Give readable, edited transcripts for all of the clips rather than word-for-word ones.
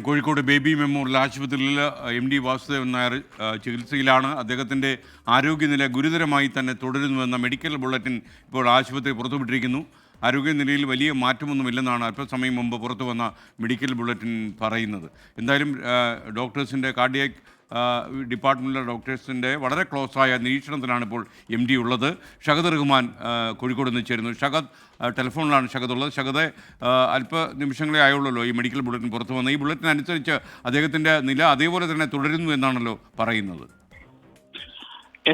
Kozhikode baby memorial ആശുപത്രിയിൽ എം.ഡി. വാസുദേവൻ നായർ ചികിത്സയിലാണ്. അദ്ദേഹത്തിൻ്റെ ആരോഗ്യനില ഗുരുതരമായി തന്നെ തുടരുന്നുവെന്ന മെഡിക്കൽ ബുള്ളറ്റിൻ ഇപ്പോൾ ആശുപത്രി പുറത്തുവിട്ടിരിക്കുന്നു. ആരോഗ്യനിലയിൽ വലിയ മാറ്റമൊന്നുമില്ലെന്നാണ് അല്പസമയം മുമ്പ് പുറത്തു വന്ന മെഡിക്കൽ ബുള്ളറ്റിൻ പറയുന്നത്. എന്തായാലും ഡോക്ടേഴ്സിൻ്റെ കാർഡിയാക് ഡിപ്പാർട്ട്മെൻറ്റിലെ ഡോക്ടേഴ്സിൻ്റെ വളരെ ക്ലോസായ നിരീക്ഷണത്തിലാണ് ഇപ്പോൾ എം.ഡി. ഉള്ളത്. ഷഹദ് റഹ്മാൻ കോഴിക്കോട് നിന്ന് ചേരുന്നു. ഷഹദ്, ടെലിഫോണിലാണ് ഷഹദ് ഉള്ളത്. ഷഹദ്, അല്പ നിമിഷങ്ങളെ ആയുള്ളല്ലോ ഈ മെഡിക്കൽ ബുള്ളറ്റിൻ പുറത്തു വന്നത്. ഈ ബുള്ളറ്റിൻ അനുസരിച്ച് അദ്ദേഹത്തിൻ്റെ നില അതേപോലെ തന്നെ തുടരുന്നു എന്നാണല്ലോ പറയുന്നത്.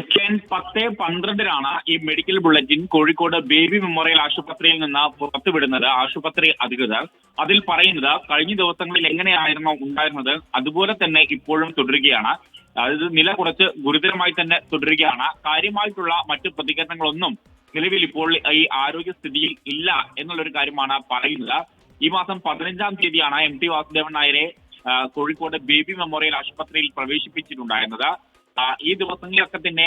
SN 10-12 ഈ medical bulletin Kozhikode baby memorial ആശുപത്രിയിൽ നിന്ന് പുറത്തുവിടുന്നത്. ആശുപത്രി അധികൃതർ അതിൽ പറയുന്നത് കഴിഞ്ഞ ദിവസങ്ങളിൽ എങ്ങനെയായിരുന്നു ഉണ്ടായിരുന്നത് അതുപോലെ തന്നെ ഇപ്പോഴും തുടരുകയാണ്. അതായത് നില കുറച്ച് ഗുരുതരമായി തന്നെ തുടരുകയാണ്. കാര്യമായിട്ടുള്ള മറ്റു പ്രതികരണങ്ങളൊന്നും നിലവിൽ ഇപ്പോൾ ഈ ആരോഗ്യസ്ഥിതിയിൽ ഇല്ല എന്നുള്ളൊരു കാര്യമാണ് പറയുന്നത്. ഈ മാസം 15-ാം തീയതിയാണ് M.T. വാസുദേവൻ നായരെ കോഴിക്കോട് ബേബി മെമ്മോറിയൽ ആശുപത്രിയിൽ പ്രവേശിപ്പിച്ചിട്ടുണ്ടായിരുന്നത്. ഈ ദിവസങ്ങളിലൊക്കെ തന്നെ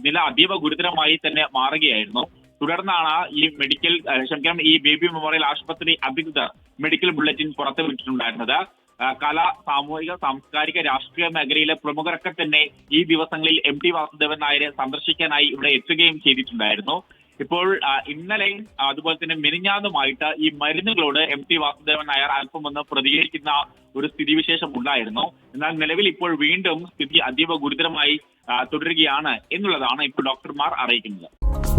നില അതീവ ഗുരുതരമായി തന്നെ മാറുകയായിരുന്നു. തുടർന്നാണ് ഈ ബേബി മെമ്മോറിയൽ ആശുപത്രി അധികൃതർ മെഡിക്കൽ ബുള്ളറ്റിൻ പുറത്തുവിട്ടിട്ടുണ്ടായിരുന്നത്. കല, സാമൂഹിക, സാംസ്കാരിക, രാഷ്ട്രീയ മേഖലയിലെ പ്രമുഖരൊക്കെ തന്നെ ഈ ദിവസങ്ങളിൽ M.T. വാസുദേവൻ നായരെ സന്ദർശിക്കാനായി ഇവിടെ എത്തുകയും ചെയ്തിട്ടുണ്ടായിരുന്നു. ഇപ്പോൾ ഇന്നലെയും അതുപോലെ തന്നെ മെനിഞ്ഞാന്നുമായിട്ട് ഈ മരുന്നുകളോട് M.T. വാസുദേവൻ നായർ അല്പം ഒന്ന് പ്രതികരിക്കുന്ന ഒരു സ്ഥിതിവിശേഷം ഉണ്ടായിരുന്നു. എന്നാൽ നിലവിൽ ഇപ്പോൾ വീണ്ടും സ്ഥിതി അതീവ ഗുരുതരമായി തുടരുകയാണ് എന്നുള്ളതാണ് ഇപ്പോൾ ഡോക്ടർമാർ അറിയിക്കുന്നത്.